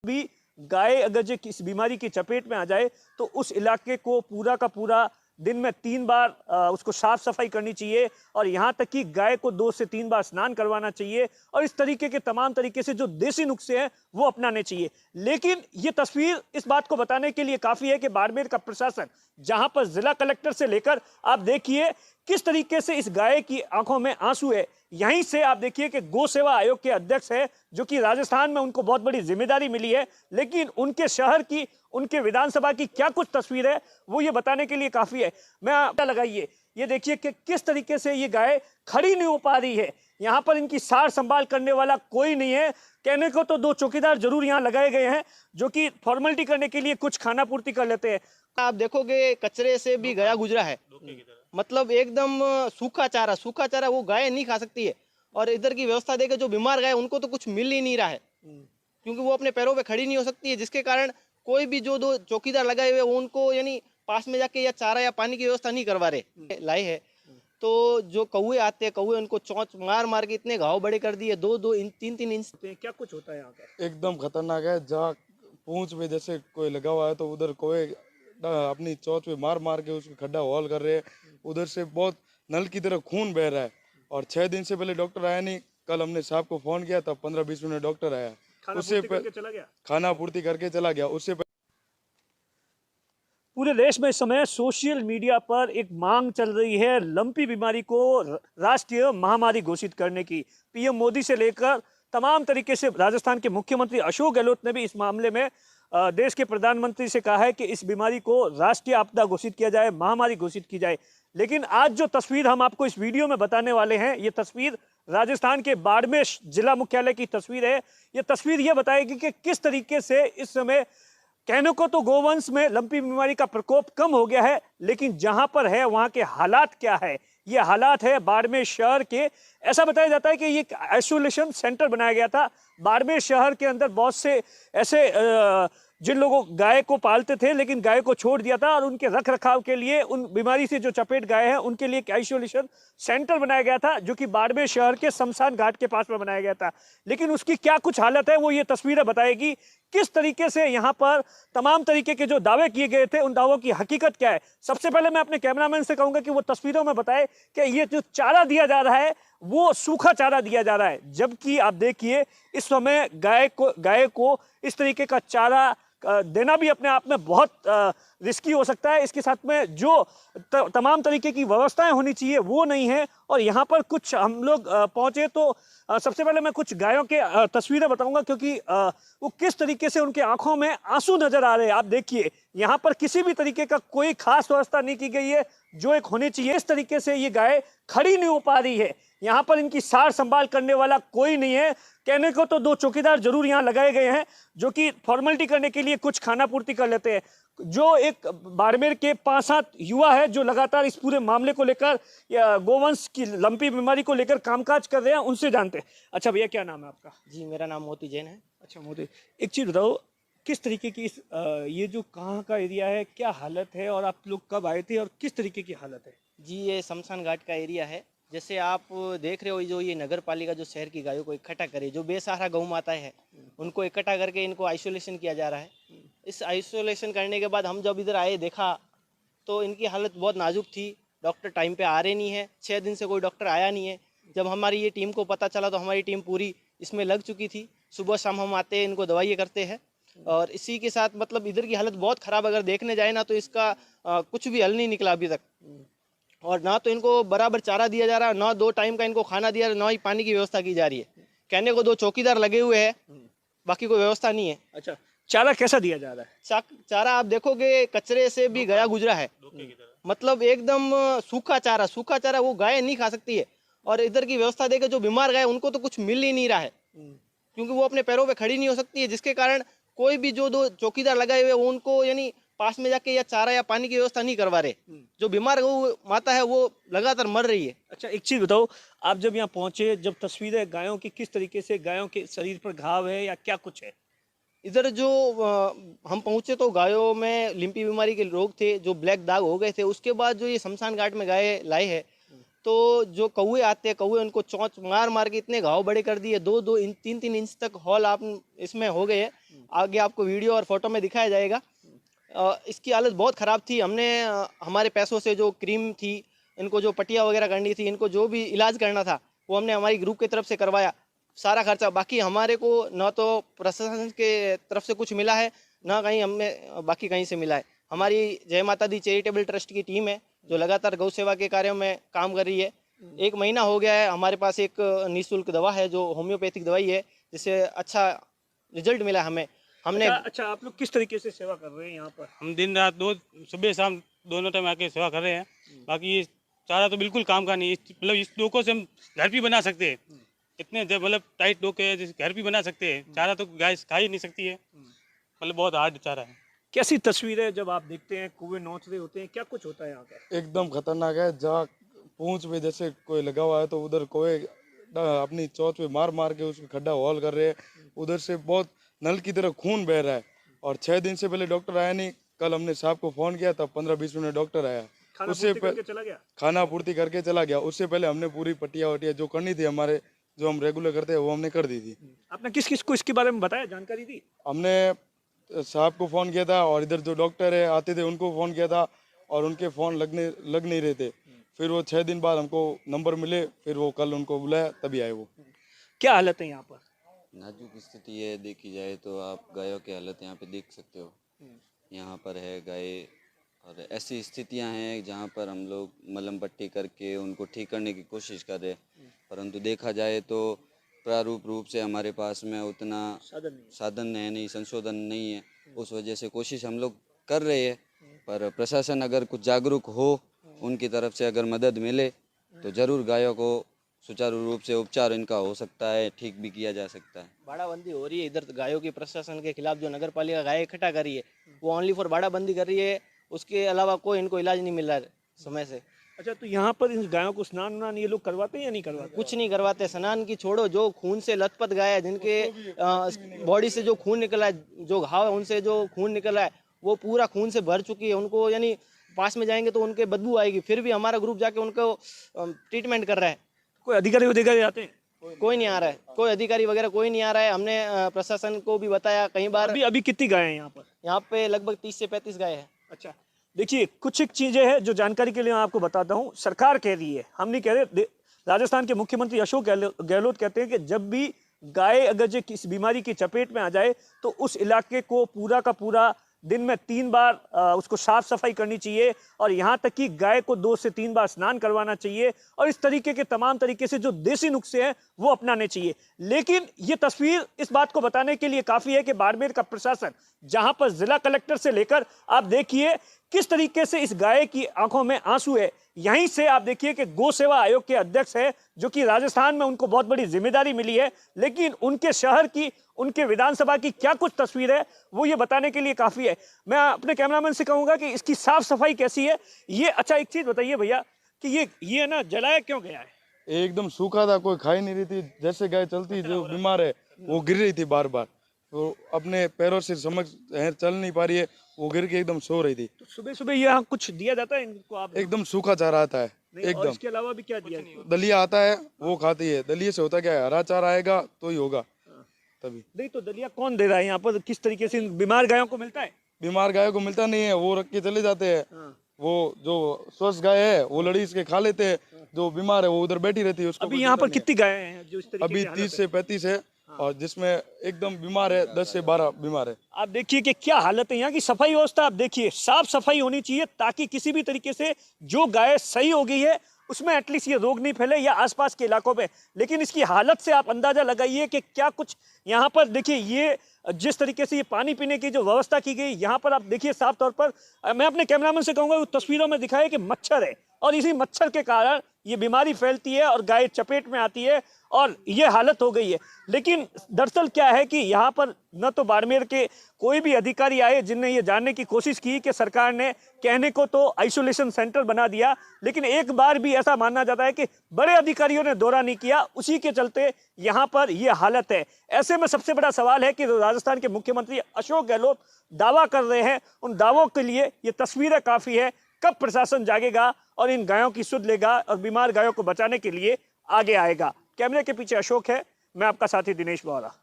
भी गाय अगर जो इस बीमारी की चपेट में आ जाए तो उस इलाके को पूरा का पूरा दिन में 3 बार उसको साफ सफाई करनी चाहिए और यहाँ तक कि गाय को 2 से 3 बार स्नान करवाना चाहिए और इस तरीके के तमाम तरीके से जो देसी नुस्खे हैं वो अपनाने चाहिए। लेकिन ये तस्वीर इस बात को बताने के लिए काफी है कि बाड़मेर का प्रशासन, जहां पर जिला कलेक्टर से लेकर आप देखिए किस तरीके से इस गाय की आंखों में आंसू है। यहीं से आप देखिए कि गौ सेवा आयोग के अध्यक्ष है, जो कि राजस्थान में उनको बहुत बड़ी जिम्मेदारी मिली है, लेकिन उनके शहर की, उनके विधानसभा की क्या कुछ तस्वीर है वो ये बताने के लिए काफी है। मैं आप लगाइए, ये देखिए कि किस तरीके से ये गाय खड़ी नहीं हो पा रही है। यहाँ पर इनकी सार संभाल करने वाला कोई नहीं है। कहने को तो 2 चौकीदार जरूर यहाँ लगाए गए हैं जो कि फॉर्मेलिटी करने के लिए कुछ खाना पूर्ति कर लेते हैं। आप देखोगे कचरे से भी गया गुजरा है, मतलब एकदम सूखा चारा वो गाय नहीं खा सकती है। और इधर की व्यवस्था देखे जो बीमार गाय उनको तो कुछ मिल ही नहीं रहा है, क्योंकि वो अपने पैरों पे खड़ी नहीं हो सकती है, जिसके कारण कोई भी जो 2 चौकीदार लगाए हुए उनको यानी पास में जाके या चारा या पानी की व्यवस्था नहीं करवा रहे लाए है। तो जो कौए आते हैं, कौए उनको चोंच मार मार के इतने घाव बड़े कर दिए, 2-2 इंच 3-3 इंच। क्या कुछ होता है यहाँ का? एकदम खतरनाक है। जहाँ पूंछ में जैसे कोई लगा हुआ है तो उधर कोई अपनी चोंच पे मार मार के उसको खड्डा हॉल कर रहे हैं। उधर से बहुत नल की तरह खून बह रहा है और 6 दिन से पहले डॉक्टर आया नहीं। कल हमने साहब को फोन किया तब 15-20 मिनट डॉक्टर आया, उससे खाना पूर्ति करके चला गया। उससे पूरे देश में इस समय सोशल मीडिया पर एक मांग चल रही है लंपी बीमारी को राष्ट्रीय महामारी घोषित करने की। पीएम मोदी से लेकर तमाम तरीके से राजस्थान के मुख्यमंत्री अशोक गहलोत ने भी इस मामले में देश के प्रधानमंत्री से कहा है कि इस बीमारी को राष्ट्रीय आपदा घोषित किया जाए, महामारी घोषित की जाए। लेकिन आज जो तस्वीर हम आपको इस वीडियो में बताने वाले हैं, ये तस्वीर राजस्थान के बाड़मेर जिला मुख्यालय की तस्वीर है। ये तस्वीर ये बताएगी कि किस तरीके से इस समय, कहने को तो गोवंश में लंपी बीमारी का प्रकोप कम हो गया है, लेकिन जहां पर है वहां के हालात क्या है। ये हालात है बाड़मेर शहर के। ऐसा बताया जाता है कि ये आइसोलेशन सेंटर बनाया गया था। बाड़मेर शहर के अंदर बहुत से ऐसे जिन लोगों गाय को पालते थे लेकिन गाय को छोड़ दिया था और उनके रख रखाव के लिए, उन बीमारी से जो चपेट गाय है उनके लिए एक आइसोलेशन सेंटर बनाया गया था, जो कि बाड़मेर शहर के शमशान घाट के पास में बनाया गया था। लेकिन उसकी क्या कुछ हालत है वो ये तस्वीरें बताएगी। किस तरीके से यहाँ पर तमाम तरीके के जो दावे किए गए थे उन दावों की हकीकत क्या है। सबसे पहले मैं अपने कैमरामैन से कहूंगा कि वो तस्वीरों में बताए कि ये जो चारा दिया जा रहा है वो सूखा चारा दिया जा रहा है, जबकि आप देखिए इस समय गाय को इस तरीके का चारा देना भी अपने आप में बहुत रिस्की हो सकता है। इसके साथ में जो तमाम तरीके की व्यवस्थाएं होनी चाहिए वो नहीं है। और यहाँ पर कुछ हम लोग पहुंचे तो सबसे पहले मैं कुछ गायों के तस्वीरें बताऊंगा, क्योंकि वो किस तरीके से उनके आंखों में आंसू नजर आ रहे हैं। आप देखिए यहाँ पर किसी भी तरीके का कोई खास व्यवस्था नहीं की गई है जो एक होनी चाहिए। इस तरीके से ये गाय खड़ी नहीं हो पा रही है। यहाँ पर इनकी सार संभाल करने वाला कोई नहीं है। कहने को तो 2 चौकीदार जरूर यहाँ लगाए गए हैं जो कि फॉर्मेलिटी करने के लिए कुछ खाना पूर्ति कर लेते हैं। जो एक बाड़मेर के 5-7 युवा है जो लगातार इस पूरे मामले को लेकर, गोवंश की लंपी बीमारी को लेकर कामकाज कर रहे हैं, उनसे जानते हैं। अच्छा भैया, क्या नाम है आपका? जी, मेरा नाम मोती जैन है। अच्छा मोती, एक चीज बताओ, किस तरीके की ये जो कहाँ का एरिया है, क्या हालत है और आप लोग कब आए थे और किस तरीके की हालत है? जी, ये शमशान घाट का एरिया है। जैसे आप देख रहे हो, जो ये नगर पालिका जो शहर की गायों को इकट्ठा करे, जो बेसहारा गौ माताएं हैं उनको इकट्ठा करके इनको आइसोलेशन किया जा रहा है। इस आइसोलेशन करने के बाद हम जब इधर आए देखा तो इनकी हालत बहुत नाजुक थी। डॉक्टर टाइम पे आ रहे नहीं है, 6 दिन से कोई डॉक्टर आया नहीं है। जब हमारी ये टीम को पता चला तो हमारी टीम पूरी इसमें लग चुकी थी। सुबह शाम हम आते हैं, इनको दवाइयाँ करते हैं और इसी के साथ मतलब इधर की हालत बहुत ख़राब। अगर देखने जाए ना तो इसका कुछ भी हल नहीं निकला अभी तक। और ना तो इनको बराबर चारा दिया जा रहा है, ना 2 टाइम का इनको खाना दिया, ना ही पानी की व्यवस्था की जा रही है। कहने को 2 चौकीदार लगे हुए हैं, बाकी कोई व्यवस्था नहीं है। अच्छा, चारा कैसा दिया जा रहा है? चारा आप देखोगे कचरे से भी गया गुजरा है, मतलब एकदम सूखा चारा वो गाय नहीं खा सकती है। और इधर की व्यवस्था देखे जो बीमार गाय उनको तो कुछ मिल ही नहीं रहा है, क्योंकि वो अपने पैरों पे खड़ी नहीं हो सकती है, जिसके कारण कोई भी जो 2 चौकीदार लगाए हुए उनको यानी पास में जाके या चारा या पानी की व्यवस्था नहीं करवा रहे। जो बीमार गौ माता है वो लगातार मर रही है। अच्छा, एक चीज बताओ, आप जब यहाँ पहुंचे, जब तस्वीरें गायों की, किस तरीके से गायों के शरीर पर घाव है या क्या कुछ है? इधर जो हम पहुंचे तो गायों में लिम्पी बीमारी के रोग थे, जो ब्लैक दाग हो गए थे। उसके बाद जो ये शमशान घाट में गाय लाए हैं तो जो कौवे आते हैं, कौवे उनको चोंच मार मार के इतने घाव बड़े कर दिए, 2-2 इंच 3-3 इंच तक हॉल आप इसमें हो गए हैं। आगे आपको वीडियो और फोटो में दिखाया जाएगा। इसकी हालत बहुत ख़राब थी। हमने हमारे पैसों से जो क्रीम थी, इनको जो पट्टियाँ वगैरह करनी थी, इनको जो भी इलाज करना था वो हमने हमारी ग्रुप की तरफ से करवाया, सारा खर्चा। बाकी हमारे को न तो प्रशासन के तरफ से कुछ मिला है, ना कहीं हमें बाकी कहीं से मिला है। हमारी जय माता दी चैरिटेबल ट्रस्ट की टीम है जो लगातार गौ सेवा के कार्यों में काम कर रही है। 1 महीना हो गया है। हमारे पास एक निःशुल्क दवा है जो होम्योपैथिक दवाई है, जिससे अच्छा रिजल्ट मिला हमें। हमने अच्छा, आप लोग किस तरीके से सेवा कर रहे हैं यहाँ पर? हम दिन रात सुबह शाम दोनों टाइम आके सेवा कर रहे हैं। बाकी ये चारा तो बिल्कुल काम का नहीं है। मतलब इस डोकों से हम घर भी बना सकते हैं। इतने मतलब टाइट डोके हैं जिस घर भी बना सकते हैं। चारा तो गाय खा ही नहीं सकती है। मतलब बहुत हार्ड चारा है। कैसी तस्वीर है जब आप देखते हैं कुएं नोच रहे होते हैं, क्या कुछ होता है यहाँ पर? एकदम खतरनाक है। जहाँ पूंछ में जैसे कोई लगा हुआ है तो उधर कोई अपनी चोंच पे मार मार के उसको खड्डा हॉल कर रहे हैं। उधर से बहुत नल की तरह खून बह रहा है। और 6 दिन से पहले डॉक्टर आया नहीं। कल हमने साहब को फोन किया, तब 15-20 मिनट डॉक्टर आया। खाना उससे पूर्ति करके चला गया? खाना पूर्ति करके चला गया। उससे पहले हमने पूरी पट्टियाँ वट्टियाँ जो करनी थी हमारे, जो हम रेगुलर करते हैं, वो हमने कर दी थी। आपने किस किस को इसके बारे में बताया, जानकारी दी? हमने साहब को फ़ोन किया था और इधर जो डॉक्टर है आते थे उनको फ़ोन किया था, और उनके फ़ोन लग नहीं रहे थे। फिर वो 6 दिन बाद हमको नंबर मिले, फिर वो कल उनको बुलाया, तभी आए वो। क्या हालत है यहाँ पर? नाजुक स्थिति है। देखी जाए तो आप गायों की हालत यहाँ पे देख सकते हो। यहाँ पर है गाय, और ऐसी स्थितियाँ हैं जहाँ पर हम लोग मलहम पट्टी करके उनको ठीक करने की कोशिश कर रहे हैं, परंतु देखा जाए तो प्रारूप रूप से हमारे पास में उतना साधन है नहीं, संशोधन नहीं है। उस वजह से कोशिश हम लोग कर रहे हैं, पर प्रशासन अगर कुछ जागरूक हो, उनकी तरफ से अगर मदद मिले तो ज़रूर गायों को सुचारू रूप से उपचार इनका हो सकता है, ठीक भी किया जा सकता है। बाड़ाबंदी हो रही है इधर गायों की प्रशासन के खिलाफ। जो नगर पालिका गाय इकट्ठा कर रही है वो ओनली फॉर बाड़ाबंदी कर रही है। उसके अलावा कोई इनको इलाज नहीं मिल रहा है समय से। अच्छा, तो यहाँ पर इन गायों को स्नान उनान ये लोग करवाते हैं या नहीं करवाते? कुछ नहीं करवाते। स्नान की छोड़ो, जो खून से लथपथ गाय है, जिनके बॉडी से जो खून निकला है, जो घाव है उनसे जो खून निकला है, वो पूरा खून से भर चुकी है। उनको यानी पास में जाएंगे तो उनके बदबू आएगी। फिर भी हमारा ग्रुप जाके उनको ट्रीटमेंट कर रहा है। कोई अधिकारी अधिकारी आते हैं? कोई नहीं आ रहा है, कोई अधिकारी वगैरह कोई नहीं आ रहा है। हमने प्रशासन को भी बताया कई बार। अभी अभी कितनी गाय हैं यहाँ पर? यहाँ पे लगभग 30 से 35 गाय है। अच्छा, देखिए कुछ एक चीजें हैं जो जानकारी के लिए मैं आपको बताता हूँ। सरकार कह रही है, हम नहीं कह रहे, राजस्थान के मुख्यमंत्री अशोक गहलोत कहते हैं कि जब भी गाय अगर जो किसी बीमारी की चपेट में आ जाए तो उस इलाके को पूरा का पूरा दिन में 3 बार उसको साफ सफाई करनी चाहिए, और यहाँ तक कि गाय को 2 से 3 बार स्नान करवाना चाहिए, और इस तरीके के तमाम तरीके से जो देसी नुस्खे हैं वो अपनाने चाहिए। लेकिन ये तस्वीर इस बात को बताने के लिए काफ़ी है कि बाड़मेर का प्रशासन, जहाँ पर जिला कलेक्टर से लेकर आप देखिए किस तरीके से इस गाय की आंखों में आंसू है। यहीं से आप देखिए कि गौ सेवा आयोग के अध्यक्ष है, जो कि राजस्थान में उनको बहुत बड़ी जिम्मेदारी मिली है, लेकिन उनके शहर की, उनके विधानसभा की क्या कुछ तस्वीर है वो ये बताने के लिए काफ़ी है। मैं अपने कैमरामैन से कहूँगा कि इसकी साफ सफाई कैसी है ये। अच्छा, एक चीज़ बताइए भैया कि ये ना जलाया क्यों गया है? एकदम सूखा था, कोई खा ही नहीं रही थी। जैसे गाय चलती, जो बीमार है वो गिर रही थी बार बार, तो अपने पैरों से चल नहीं पा रही है, वो गिर के एकदम सो रही थी। तो सुबह सुबह यहाँ कुछ दिया जाता है इनको? आप एकदम सूखा चारा आता है नहीं, और एकदम। इसके अलावा भी क्या दिया? दलिया आता है, वो खाती है। दलिये से होता क्या है, हरा चारा आएगा तो ही होगा तभी। नहीं तो दलिया कौन दे रहा है यहाँ पर? किस तरीके से इन बीमार गायों को मिलता है? बीमार गायों को मिलता नहीं है, वो रख के चले जाते हैं। वो जो स्वस्थ गाय है वो लड़ी इसके खा लेते हैं, जो बीमार है वो उधर बैठी रहती है। उसको अभी यहाँ पर कितनी गायें हैं जो इस तरीके अभी की हालत 30 से 35 है, और जिसमें एकदम बीमार है 10 से 12 बीमार है। आप देखिए कि क्या हालत है यहाँ की। सफाई व्यवस्था आप देखिए, साफ सफाई होनी चाहिए ताकि किसी भी तरीके से जो गाय सही हो गई है उसमें एटलीस्ट ये रोग नहीं फैले, या आसपास के इलाकों में। लेकिन इसकी हालत से आप अंदाजा लगाइए कि क्या कुछ यहाँ पर देखिए। ये जिस तरीके से ये पानी पीने की जो व्यवस्था की गई यहाँ पर आप देखिए साफ तौर पर, मैं अपने कैमरामैन से कहूँगा वो तस्वीरों में दिखाए कि मच्छर है, और इसी मच्छर के कारण ये बीमारी फैलती है और गाय चपेट में आती है, और ये हालत हो गई है। लेकिन दरअसल क्या है कि यहाँ पर न तो बाड़मेर के कोई भी अधिकारी आए जिनने ये जानने की कोशिश की कि सरकार ने कहने को तो आइसोलेशन सेंटर बना दिया, लेकिन एक बार भी ऐसा मानना जाता है कि बड़े अधिकारियों ने दौरा नहीं किया, उसी के चलते यहाँ पर ये हालत है। ऐसे में सबसे बड़ा सवाल है कि राजस्थान के मुख्यमंत्री अशोक गहलोत दावा कर रहे हैं, उन दावों के लिए ये तस्वीरें काफ़ी है। कब प्रशासन जागेगा और इन गायों की सुध लेगा और बीमार गायों को बचाने के लिए आगे आएगा। कैमरे के पीछे अशोक है, मैं आपका साथी दिनेश बोहरा।